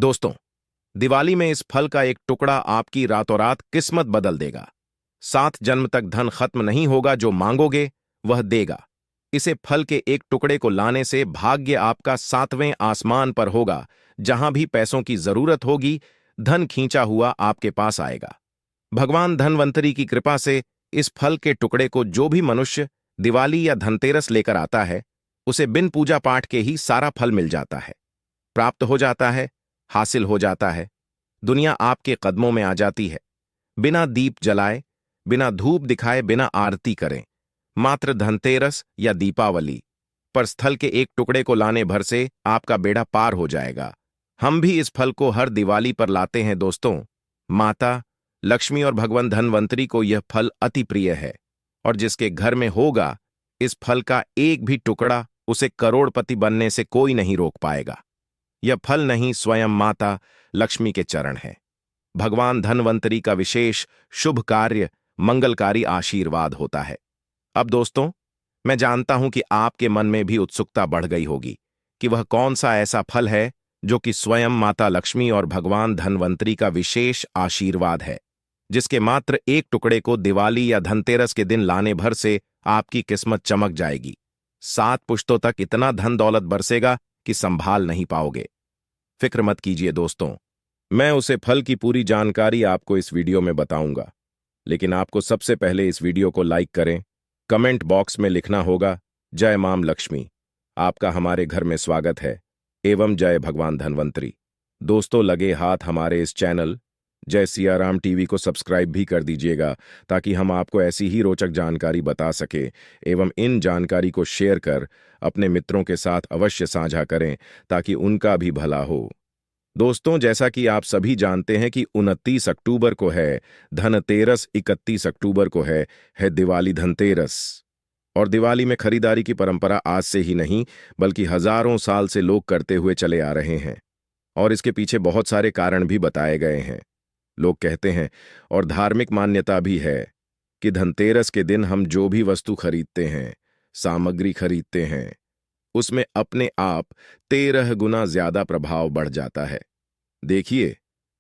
दोस्तों, दिवाली में इस फल का एक टुकड़ा आपकी रातों रात किस्मत बदल देगा। 7 जन्म तक धन खत्म नहीं होगा, जो मांगोगे वह देगा। इसे फल के एक टुकड़े को लाने से भाग्य आपका 7वें आसमान पर होगा। जहां भी पैसों की जरूरत होगी, धन खींचा हुआ आपके पास आएगा। भगवान धनवंतरी की कृपा से इस फल के टुकड़े को जो भी मनुष्य दिवाली या धनतेरस लेकर आता है, उसे बिन पूजा पाठ के ही सारा फल मिल जाता है, प्राप्त हो जाता है, हासिल हो जाता है। दुनिया आपके कदमों में आ जाती है। बिना दीप जलाए, बिना धूप दिखाए, बिना आरती करें, मात्र धनतेरस या दीपावली पर स्थल के एक टुकड़े को लाने भर से आपका बेड़ा पार हो जाएगा। हम भी इस फल को हर दिवाली पर लाते हैं दोस्तों। माता लक्ष्मी और भगवान धनवंतरी को यह फल अति प्रिय है, और जिसके घर में होगा इस फल का एक भी टुकड़ा, उसे करोड़पति बनने से कोई नहीं रोक पाएगा। यह फल नहीं, स्वयं माता लक्ष्मी के चरण है। भगवान धनवंतरी का विशेष शुभ कार्य मंगलकारी आशीर्वाद होता है। अब दोस्तों, मैं जानता हूं कि आपके मन में भी उत्सुकता बढ़ गई होगी कि वह कौन सा ऐसा फल है जो कि स्वयं माता लक्ष्मी और भगवान धनवंतरी का विशेष आशीर्वाद है, जिसके मात्र एक टुकड़े को दिवाली या धनतेरस के दिन लाने भर से आपकी किस्मत चमक जाएगी। 7 पुश्तों तक इतना धन दौलत बरसेगा कि संभाल नहीं पाओगे। फिक्र मत कीजिए दोस्तों, मैं उसे फल की पूरी जानकारी आपको इस वीडियो में बताऊंगा। लेकिन आपको सबसे पहले इस वीडियो को लाइक करें, कमेंट बॉक्स में लिखना होगा जय मां लक्ष्मी, आपका हमारे घर में स्वागत है, एवं जय भगवान धनवंतरी। दोस्तों, लगे हाथ हमारे इस चैनल जय सियाराम टीवी को सब्सक्राइब भी कर दीजिएगा, ताकि हम आपको ऐसी ही रोचक जानकारी बता सके, एवं इन जानकारी को शेयर कर अपने मित्रों के साथ अवश्य साझा करें, ताकि उनका भी भला हो। दोस्तों, जैसा कि आप सभी जानते हैं कि 29 अक्टूबर को है धनतेरस, 31 अक्टूबर को है दिवाली धनतेरस। और दिवाली में खरीदारी की परंपरा आज से ही नहीं, बल्कि हजारों साल से लोग करते हुए चले आ रहे हैं, और इसके पीछे बहुत सारे कारण भी बताए गए हैं। लोग कहते हैं, और धार्मिक मान्यता भी है, कि धनतेरस के दिन हम जो भी वस्तु खरीदते हैं, सामग्री खरीदते हैं, उसमें अपने आप 13 गुना ज्यादा प्रभाव बढ़ जाता है। देखिए,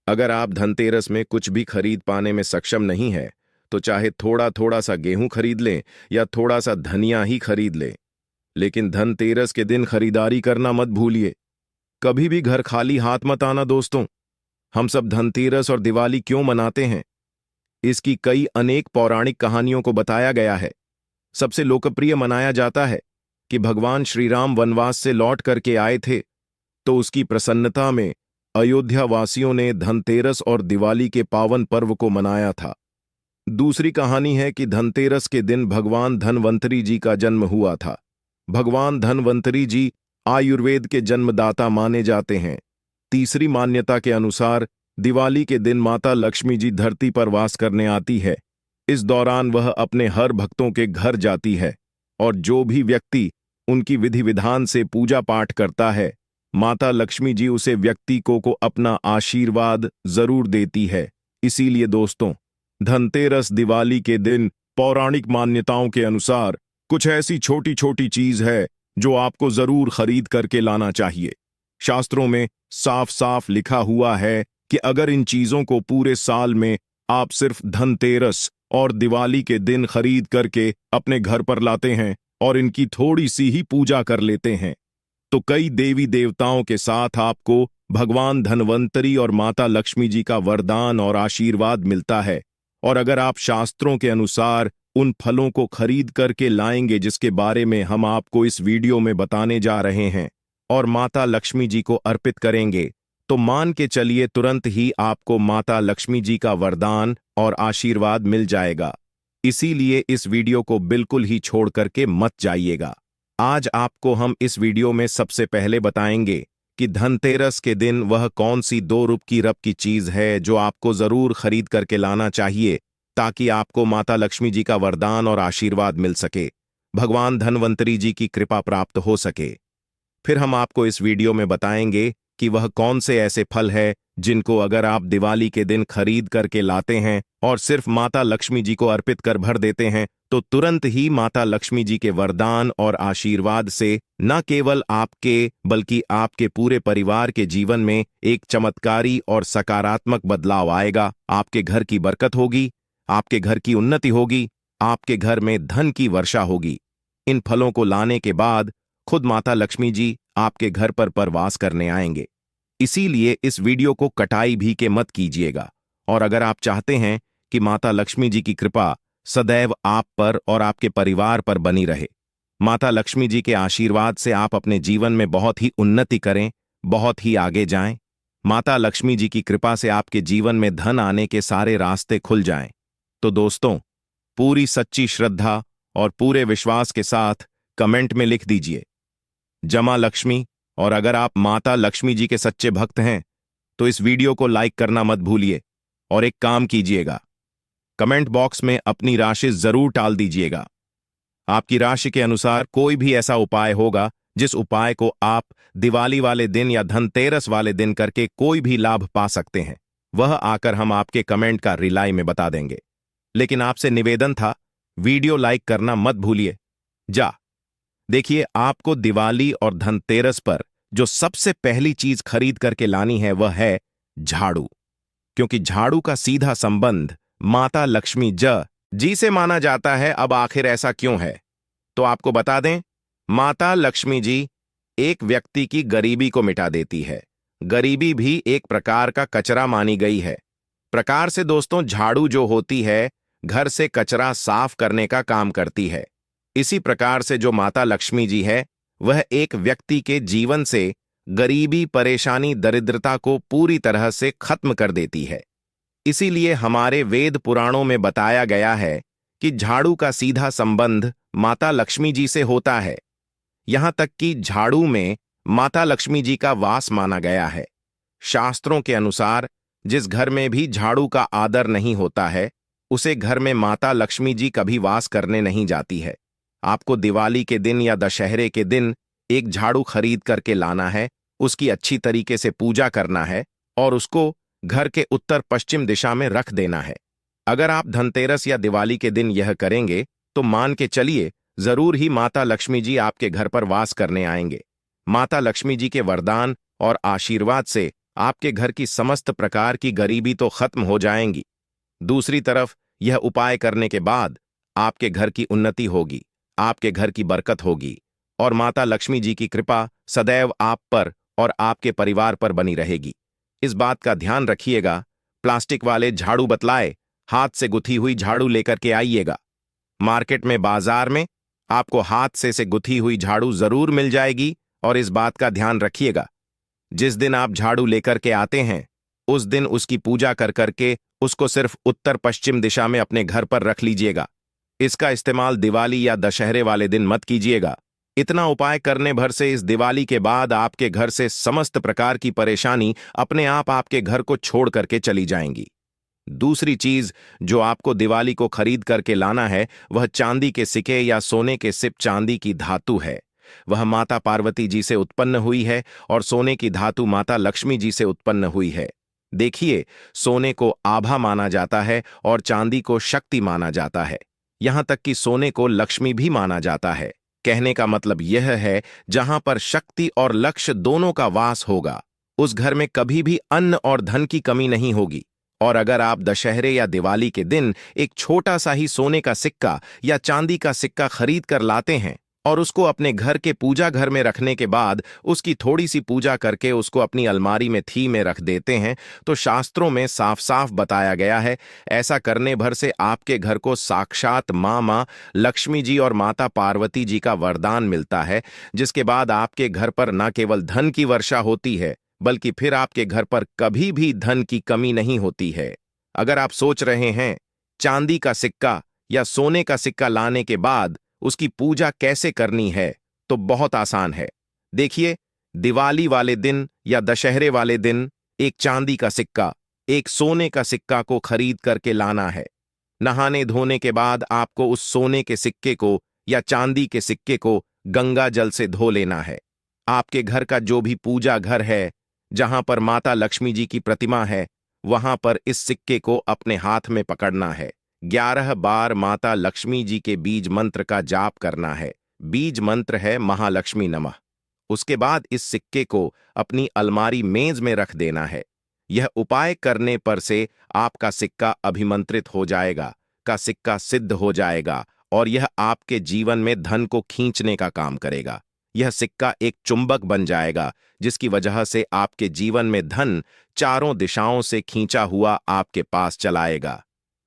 अगर आप धनतेरस में कुछ भी खरीद पाने में सक्षम नहीं है, तो चाहे थोड़ा थोड़ा सा गेहूं खरीद लें या थोड़ा सा धनिया ही खरीद लें, लेकिन धनतेरस के दिन खरीदारी करना मत भूलिए। कभी भी घर खाली हाथ मत आना दोस्तों। हम सब धनतेरस और दिवाली क्यों मनाते हैं, इसकी कई अनेक पौराणिक कहानियों को बताया गया है। सबसे लोकप्रिय मनाया जाता है कि भगवान श्री राम वनवास से लौट करके आए थे, तो उसकी प्रसन्नता में अयोध्या वासियों ने धनतेरस और दिवाली के पावन पर्व को मनाया था। दूसरी कहानी है कि धनतेरस के दिन भगवान धनवंतरी जी का जन्म हुआ था। भगवान धनवंतरी जी आयुर्वेद के जन्मदाता माने जाते हैं। तीसरी मान्यता के अनुसार दिवाली के दिन माता लक्ष्मी जी धरती पर वास करने आती है। इस दौरान वह अपने हर भक्तों के घर जाती है, और जो भी व्यक्ति उनकी विधि विधान से पूजा पाठ करता है, माता लक्ष्मी जी उसे व्यक्ति को अपना आशीर्वाद जरूर देती है। इसीलिए दोस्तों, धनतेरस दिवाली के दिन पौराणिक मान्यताओं के अनुसार कुछ ऐसी छोटी छोटी चीज है जो आपको जरूर खरीद करके लाना चाहिए। शास्त्रों में साफ साफ लिखा हुआ है कि अगर इन चीजों को पूरे साल में आप सिर्फ धनतेरस और दिवाली के दिन खरीद करके अपने घर पर लाते हैं और इनकी थोड़ी सी ही पूजा कर लेते हैं, तो कई देवी देवताओं के साथ आपको भगवान धनवंतरी और माता लक्ष्मी जी का वरदान और आशीर्वाद मिलता है। और अगर आप शास्त्रों के अनुसार उन फलों को खरीद करके लाएंगे जिसके बारे में हम आपको इस वीडियो में बताने जा रहे हैं, और माता लक्ष्मी जी को अर्पित करेंगे, तो मान के चलिए तुरंत ही आपको माता लक्ष्मी जी का वरदान और आशीर्वाद मिल जाएगा। इसीलिए इस वीडियो को बिल्कुल ही छोड़ करके मत जाइएगा। आज आपको हम इस वीडियो में सबसे पहले बताएंगे कि धनतेरस के दिन वह कौन सी 2 रुपये की चीज है जो आपको जरूर खरीद करके लाना चाहिए, ताकि आपको माता लक्ष्मी जी का वरदान और आशीर्वाद मिल सके, भगवान धनवंतरी जी की कृपा प्राप्त हो सके। फिर हम आपको इस वीडियो में बताएंगे कि वह कौन से ऐसे फल है जिनको अगर आप दिवाली के दिन खरीद करके लाते हैं और सिर्फ माता लक्ष्मी जी को अर्पित कर भर देते हैं तो तुरंत ही माता लक्ष्मी जी के वरदान और आशीर्वाद से न केवल आपके बल्कि आपके पूरे परिवार के जीवन में एक चमत्कारी और सकारात्मक बदलाव आएगा। आपके घर की बरकत होगी, आपके घर की उन्नति होगी, आपके घर में धन की वर्षा होगी। इन फलों को लाने के बाद खुद माता लक्ष्मी जी आपके घर पर प्रवास करने आएंगे। इसीलिए इस वीडियो को कटाई भी के मत कीजिएगा। और अगर आप चाहते हैं कि माता लक्ष्मी जी की कृपा सदैव आप पर और आपके परिवार पर बनी रहे, माता लक्ष्मी जी के आशीर्वाद से आप अपने जीवन में बहुत ही उन्नति करें, बहुत ही आगे जाएं, माता लक्ष्मी जी की कृपा से आपके जीवन में धन आने के सारे रास्ते खुल जाएं, तो दोस्तों पूरी सच्ची श्रद्धा और पूरे विश्वास के साथ कमेंट में लिख दीजिए जमा लक्ष्मी। और अगर आप माता लक्ष्मी जी के सच्चे भक्त हैं तो इस वीडियो को लाइक करना मत भूलिए और एक काम कीजिएगा, कमेंट बॉक्स में अपनी राशि जरूर टाल दीजिएगा। आपकी राशि के अनुसार कोई भी ऐसा उपाय होगा जिस उपाय को आप दिवाली वाले दिन या धनतेरस वाले दिन करके कोई भी लाभ पा सकते हैं, वह आकर हम आपके कमेंट का रिलाई में बता देंगे। लेकिन आपसे निवेदन था, वीडियो लाइक करना मत भूलिए। देखिए, आपको दिवाली और धनतेरस पर जो सबसे पहली चीज खरीद करके लानी है वह है झाड़ू, क्योंकि झाड़ू का सीधा संबंध माता लक्ष्मी जी से माना जाता है। अब आखिर ऐसा क्यों है, तो आपको बता दें, माता लक्ष्मी जी एक व्यक्ति की गरीबी को मिटा देती है। गरीबी भी एक प्रकार का कचरा मानी गई है। प्रकार से दोस्तों, झाड़ू जो होती है घर से कचरा साफ करने का काम करती है। इसी प्रकार से जो माता लक्ष्मी जी है वह एक व्यक्ति के जीवन से गरीबी, परेशानी, दरिद्रता को पूरी तरह से खत्म कर देती है। इसीलिए हमारे वेद पुराणों में बताया गया है कि झाड़ू का सीधा संबंध माता लक्ष्मी जी से होता है। यहां तक कि झाड़ू में माता लक्ष्मी जी का वास माना गया है। शास्त्रों के अनुसार जिस घर में भी झाड़ू का आदर नहीं होता है उसे घर में माता लक्ष्मी जी कभी वास करने नहीं जाती है। आपको दिवाली के दिन या दशहरे के दिन एक झाड़ू खरीद करके लाना है, उसकी अच्छी तरीके से पूजा करना है और उसको घर के उत्तर पश्चिम दिशा में रख देना है। अगर आप धनतेरस या दिवाली के दिन यह करेंगे तो मान के चलिए जरूर ही माता लक्ष्मी जी आपके घर पर वास करने आएंगे। माता लक्ष्मी जी के वरदान और आशीर्वाद से आपके घर की समस्त प्रकार की गरीबी तो खत्म हो जाएंगी। दूसरी तरफ यह उपाय करने के बाद आपके घर की उन्नति होगी, आपके घर की बरकत होगी और माता लक्ष्मी जी की कृपा सदैव आप पर और आपके परिवार पर बनी रहेगी। इस बात का ध्यान रखिएगा, प्लास्टिक वाले झाड़ू बतलाए हाथ से गुथी हुई झाड़ू लेकर के आइएगा। मार्केट में, बाजार में आपको हाथ से गुथी हुई झाड़ू जरूर मिल जाएगी। और इस बात का ध्यान रखिएगा, जिस दिन आप झाड़ू लेकर के आते हैं उस दिन उसकी पूजा कर करके उसको सिर्फ उत्तर पश्चिम दिशा में अपने घर पर रख लीजिएगा। इसका इस्तेमाल दिवाली या दशहरे वाले दिन मत कीजिएगा। इतना उपाय करने भर से इस दिवाली के बाद आपके घर से समस्त प्रकार की परेशानी अपने आप आपके घर को छोड़ करके चली जाएंगी। दूसरी चीज जो आपको दिवाली को खरीद करके लाना है वह चांदी के सिक्के या सोने के सिप। चांदी की धातु है, वह माता पार्वती जी से उत्पन्न हुई है और सोने की धातु माता लक्ष्मी जी से उत्पन्न हुई है। देखिए, सोने को आभा माना जाता है और चांदी को शक्ति माना जाता है। यहां तक कि सोने को लक्ष्मी भी माना जाता है। कहने का मतलब यह है, जहां पर शक्ति और लक्ष्य दोनों का वास होगा उस घर में कभी भी अन्न और धन की कमी नहीं होगी। और अगर आप दशहरे या दिवाली के दिन एक छोटा सा ही सोने का सिक्का या चांदी का सिक्का खरीद कर लाते हैं और उसको अपने घर के पूजा घर में रखने के बाद उसकी थोड़ी सी पूजा करके उसको अपनी अलमारी में थी में रख देते हैं, तो शास्त्रों में साफ साफ बताया गया है, ऐसा करने भर से आपके घर को साक्षात माँ लक्ष्मी जी और माता पार्वती जी का वरदान मिलता है, जिसके बाद आपके घर पर न केवल धन की वर्षा होती है बल्कि फिर आपके घर पर कभी भी धन की कमी नहीं होती है। अगर आप सोच रहे हैं चांदी का सिक्का या सोने का सिक्का लाने के बाद उसकी पूजा कैसे करनी है, तो बहुत आसान है। देखिए, दिवाली वाले दिन या दशहरे वाले दिन एक चांदी का सिक्का, एक सोने का सिक्का को खरीद करके लाना है। नहाने धोने के बाद आपको उस सोने के सिक्के को या चांदी के सिक्के को गंगा जल से धो लेना है। आपके घर का जो भी पूजा घर है, जहां पर माता लक्ष्मी जी की प्रतिमा है, वहां पर इस सिक्के को अपने हाथ में पकड़ना है। 11 बार माता लक्ष्मी जी के बीज मंत्र का जाप करना है। बीज मंत्र है महालक्ष्मी नमः। उसके बाद इस सिक्के को अपनी अलमारी मेज में रख देना है। यह उपाय करने पर से आपका सिक्का अभिमंत्रित हो जाएगा, का सिक्का सिद्ध हो जाएगा और यह आपके जीवन में धन को खींचने का काम करेगा। यह सिक्का एक चुंबक बन जाएगा, जिसकी वजह से आपके जीवन में धन चारों दिशाओं से खींचा हुआ आपके पास चलाएगा।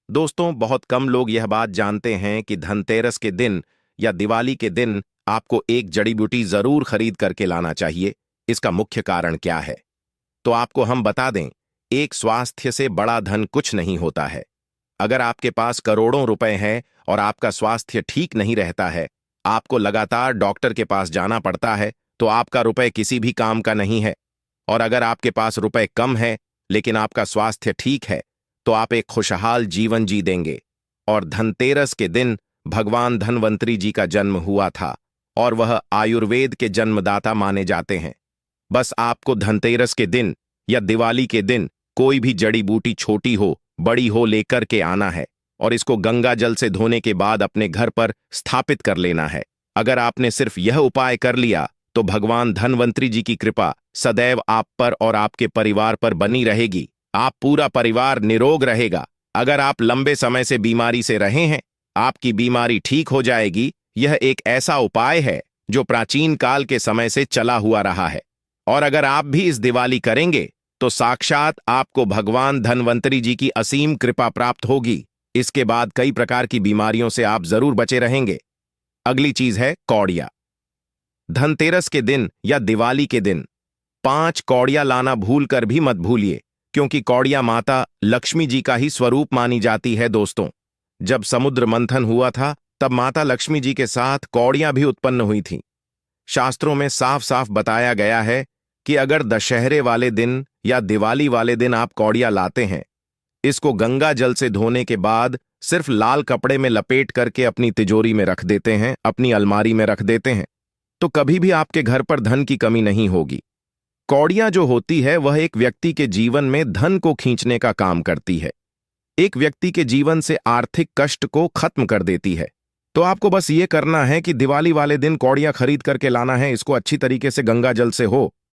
दोस्तों, बहुत कम लोग यह बात जानते हैं कि धनतेरस के दिन या दिवाली के दिन आपको एक जड़ी बूटी जरूर खरीद करके लाना चाहिए। इसका मुख्य कारण क्या है, तो आपको हम बता दें। एक स्वास्थ्य से बड़ा धन कुछ नहीं होता है। अगर आपके पास करोड़ों रुपए हैं और आपका स्वास्थ्य ठीक नहीं रहता है, आपको लगातार डॉक्टर के पास जाना पड़ता है, तो आपका रुपए किसी भी काम का नहीं है। और अगर आपके पास रुपए कम है लेकिन आपका स्वास्थ्य ठीक है, तो आप एक खुशहाल जीवन जी देंगे। और धनतेरस के दिन भगवान धन्वंतरी जी का जन्म हुआ था और वह आयुर्वेद के जन्मदाता माने जाते हैं। बस आपको धनतेरस के दिन या दिवाली के दिन कोई भी जड़ी बूटी छोटी हो बड़ी हो लेकर के आना है और इसको गंगा जल से धोने के बाद अपने घर पर स्थापित कर लेना है। अगर आपने सिर्फ यह उपाय कर लिया तो भगवान धन्वंतरी जी की कृपा सदैव आप पर और आपके परिवार पर बनी रहेगी। आप पूरा परिवार निरोग रहेगा। अगर आप लंबे समय से बीमारी से रहे हैं, आपकी बीमारी ठीक हो जाएगी। यह एक ऐसा उपाय है जो प्राचीन काल के समय से चला हुआ रहा है। और अगर आप भी इस दिवाली करेंगे तो साक्षात आपको भगवान धन्वंतरी जी की असीम कृपा प्राप्त होगी। इसके बाद कई प्रकार की बीमारियों से आप जरूर बचे रहेंगे। अगली चीज है कौड़िया। धनतेरस के दिन या दिवाली के दिन 5 कौड़िया लाना भूल कर भी मत भूलिए, क्योंकि कौड़िया माता लक्ष्मी जी का ही स्वरूप मानी जाती है। दोस्तों, जब समुद्र मंथन हुआ था तब माता लक्ष्मी जी के साथ कौड़ियां भी उत्पन्न हुई थीं। शास्त्रों में साफ साफ बताया गया है कि अगर दशहरे वाले दिन या दिवाली वाले दिन आप कौड़िया लाते हैं, इसको गंगा जल से धोने के बाद सिर्फ लाल कपड़े में लपेट करके अपनी तिजोरी में रख देते हैं, अपनी अलमारी में रख देते हैं, तो कभी भी आपके घर पर धन की कमी नहीं होगी। कौड़ियां जो होती है वह एक व्यक्ति के जीवन में धन को खींचने का काम करती है। एक व्यक्ति के जीवन से आर्थिक कष्ट को खत्म कर देती है। तो आपको बस ये करना है कि दिवाली वाले दिन कौड़ियां खरीद करके लाना है। इसको अच्छी तरीके से गंगा जल से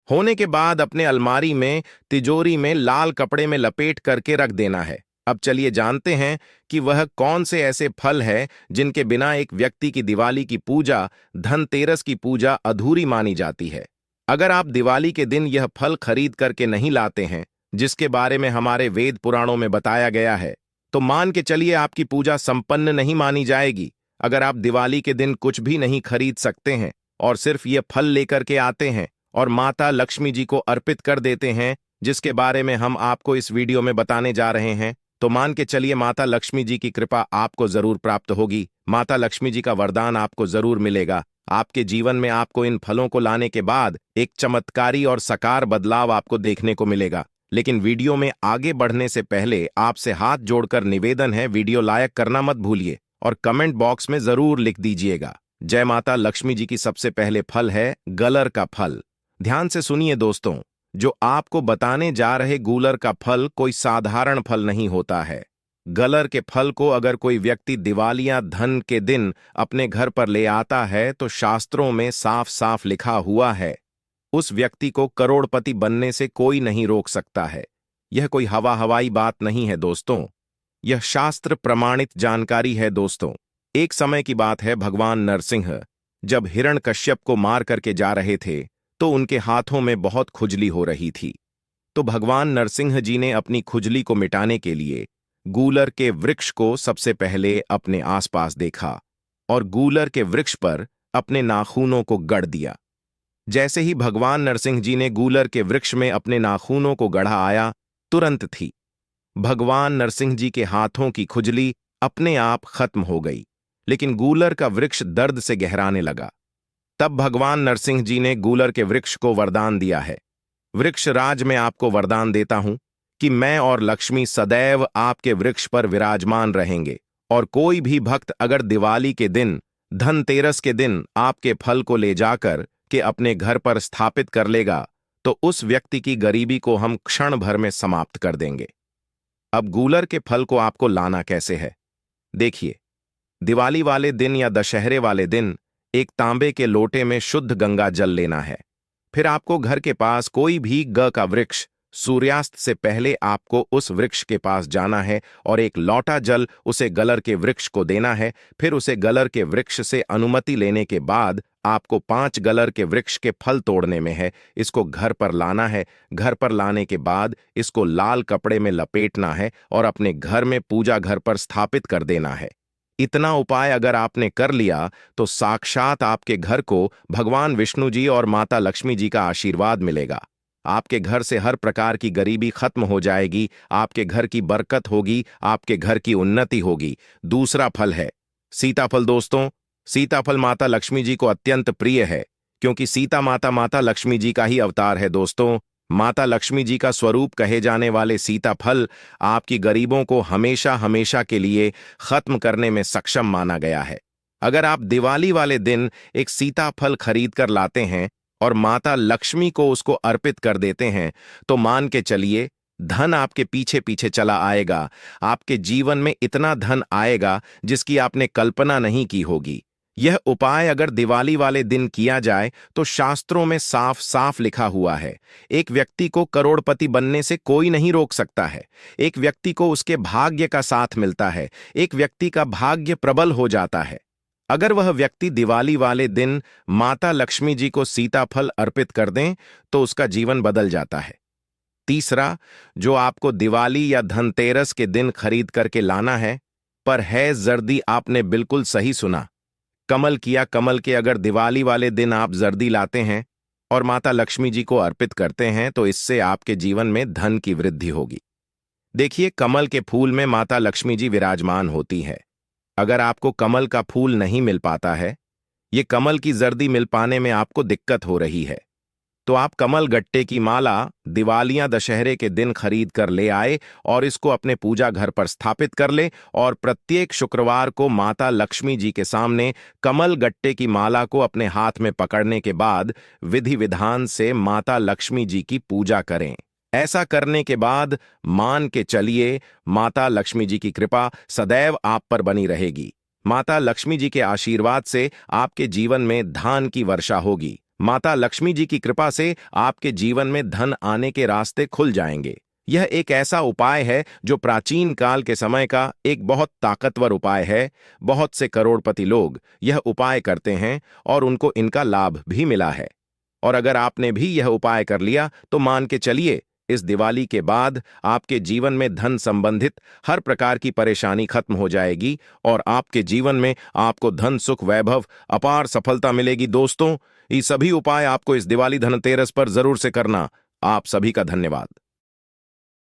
होने के बाद अपने अलमारी में तिजोरी में लाल कपड़े में लपेट करके रख देना है। अब चलिए जानते हैं कि वह कौन से ऐसे फल है जिनके बिना एक व्यक्ति की दिवाली की पूजा, धनतेरस की पूजा अधूरी मानी जाती है। अगर आप दिवाली के दिन यह फल खरीद करके नहीं लाते हैं, जिसके बारे में हमारे वेद पुराणों में बताया गया है, तो मान के चलिए आपकी पूजा संपन्न नहीं मानी जाएगी। अगर आप दिवाली के दिन कुछ भी नहीं खरीद सकते हैं और सिर्फ ये फल लेकर के आते हैं और माता लक्ष्मी जी को अर्पित कर देते हैं, जिसके बारे में हम आपको इस वीडियो में बताने जा रहे हैं, तो मान के चलिए माता लक्ष्मी जी की कृपा आपको जरूर प्राप्त होगी। माता लक्ष्मी जी का वरदान आपको जरूर मिलेगा। आपके जीवन में आपको इन फलों को लाने के बाद एक चमत्कारी और साकार बदलाव आपको देखने को मिलेगा। लेकिन वीडियो में आगे बढ़ने से पहले आपसे हाथ जोड़कर निवेदन है, वीडियो लाइक करना मत भूलिए और कमेंट बॉक्स में जरूर लिख दीजिएगा जय माता लक्ष्मी जी की। सबसे पहले फल है गलर का फल। ध्यान से सुनिए दोस्तों, जो आपको बताने जा रहे गूलर का फल कोई साधारण फल नहीं होता है। गलर के फल को अगर कोई व्यक्ति दिवाली या धन के दिन अपने घर पर ले आता है तो शास्त्रों में साफ साफ लिखा हुआ है, उस व्यक्ति को करोड़पति बनने से कोई नहीं रोक सकता है। यह कोई हवाई बात नहीं है दोस्तों, यह शास्त्र प्रमाणित जानकारी है। दोस्तों, एक समय की बात है, भगवान नरसिंह जब हिरण्यकश्यप को मार करके जा रहे थे तो उनके हाथों में बहुत खुजली हो रही थी। तो भगवान नरसिंह जी ने अपनी खुजली को मिटाने के लिए गूलर के वृक्ष को सबसे पहले अपने आसपास देखा और गूलर के वृक्ष पर अपने नाखूनों को गड़ दिया। जैसे ही भगवान नरसिंह जी ने गूलर के वृक्ष में अपने नाखूनों को गढ़ा आया, तुरंत थी भगवान नरसिंह जी के हाथों की खुजली अपने आप खत्म हो गई। लेकिन गूलर का वृक्ष दर्द से गहराने लगा। तब भगवान नरसिंह जी ने गूलर के वृक्ष को वरदान दिया है, वृक्ष राज में आपको वरदान देता हूं कि मैं और लक्ष्मी सदैव आपके वृक्ष पर विराजमान रहेंगे, और कोई भी भक्त अगर दिवाली के दिन, धनतेरस के दिन आपके फल को ले जाकर के अपने घर पर स्थापित कर लेगा तो उस व्यक्ति की गरीबी को हम क्षण भर में समाप्त कर देंगे। अब गूलर के फल को आपको लाना कैसे है? देखिए, दिवाली वाले दिन या दशहरे वाले दिन एक तांबे के लोटे में शुद्ध गंगा जल लेना है। फिर आपको घर के पास कोई भी ग का वृक्ष, सूर्यास्त से पहले आपको उस वृक्ष के पास जाना है और एक लौटा जल उसे गलर के वृक्ष को देना है। फिर उसे गलर के वृक्ष से अनुमति लेने के बाद आपको 5 गलर के वृक्ष के फल तोड़ने में है। इसको घर पर लाना है। घर पर लाने के बाद इसको लाल कपड़े में लपेटना है और अपने घर में पूजा घर पर स्थापित कर देना है। इतना उपाय अगर आपने कर लिया तो साक्षात आपके घर को भगवान विष्णु जी और माता लक्ष्मी जी का आशीर्वाद मिलेगा। आपके घर से हर प्रकार की गरीबी खत्म हो जाएगी, आपके घर की बरकत होगी, आपके घर की उन्नति होगी। दूसरा फल है सीताफल। दोस्तों, सीताफल माता लक्ष्मी जी को अत्यंत प्रिय है, क्योंकि सीता माता माता लक्ष्मी जी का ही अवतार है। दोस्तों, माता लक्ष्मी जी का स्वरूप कहे जाने वाले सीताफल आपकी गरीबों को हमेशा हमेशा के लिए खत्म करने में सक्षम माना गया है। अगर आप दिवाली वाले दिन एक सीताफल खरीद कर लाते हैं और माता लक्ष्मी को उसको अर्पित कर देते हैं, तो मान के चलिए धन आपके पीछे पीछे चला आएगा। आपके जीवन में इतना धन आएगा जिसकी आपने कल्पना नहीं की होगी। यह उपाय अगर दिवाली वाले दिन किया जाए तो शास्त्रों में साफ साफ लिखा हुआ है, एक व्यक्ति को करोड़पति बनने से कोई नहीं रोक सकता है। एक व्यक्ति को उसके भाग्य का साथ मिलता है, एक व्यक्ति का भाग्य प्रबल हो जाता है अगर वह व्यक्ति दिवाली वाले दिन माता लक्ष्मी जी को सीताफल अर्पित कर दें तो उसका जीवन बदल जाता है। तीसरा, जो आपको दिवाली या धनतेरस के दिन खरीद करके लाना है, पर है जर्दी। आपने बिल्कुल सही सुना, कमल किया। कमल के अगर दिवाली वाले दिन आप जर्दी लाते हैं और माता लक्ष्मी जी को अर्पित करते हैं तो इससे आपके जीवन में धन की वृद्धि होगी। देखिए, कमल के फूल में माता लक्ष्मी जी विराजमान होती है। अगर आपको कमल का फूल नहीं मिल पाता है, ये कमल की जर्दी मिल पाने में आपको दिक्कत हो रही है, तो आप कमल गट्टे की माला दिवालियां दशहरे के दिन खरीद कर ले आए और इसको अपने पूजा घर पर स्थापित कर ले और प्रत्येक शुक्रवार को माता लक्ष्मी जी के सामने कमल गट्टे की माला को अपने हाथ में पकड़ने के बाद विधि विधान से माता लक्ष्मी जी की पूजा करें। ऐसा करने के बाद मान के चलिए माता लक्ष्मी जी की कृपा सदैव आप पर बनी रहेगी। माता लक्ष्मी जी के आशीर्वाद से आपके जीवन में धन की वर्षा होगी। माता लक्ष्मी जी की कृपा से आपके जीवन में धन आने के रास्ते खुल जाएंगे। यह एक ऐसा उपाय है जो प्राचीन काल के समय का एक बहुत ताकतवर उपाय है। बहुत से करोड़पति लोग यह उपाय करते हैं और उनको इनका लाभ भी मिला है। और अगर आपने भी यह उपाय कर लिया तो मान के चलिए इस दिवाली के बाद आपके जीवन में धन संबंधित हर प्रकार की परेशानी खत्म हो जाएगी और आपके जीवन में आपको धन, सुख, वैभव, अपार सफलता मिलेगी। दोस्तों, ये सभी उपाय आपको इस दिवाली धनतेरस पर जरूर से करना। आप सभी का धन्यवाद।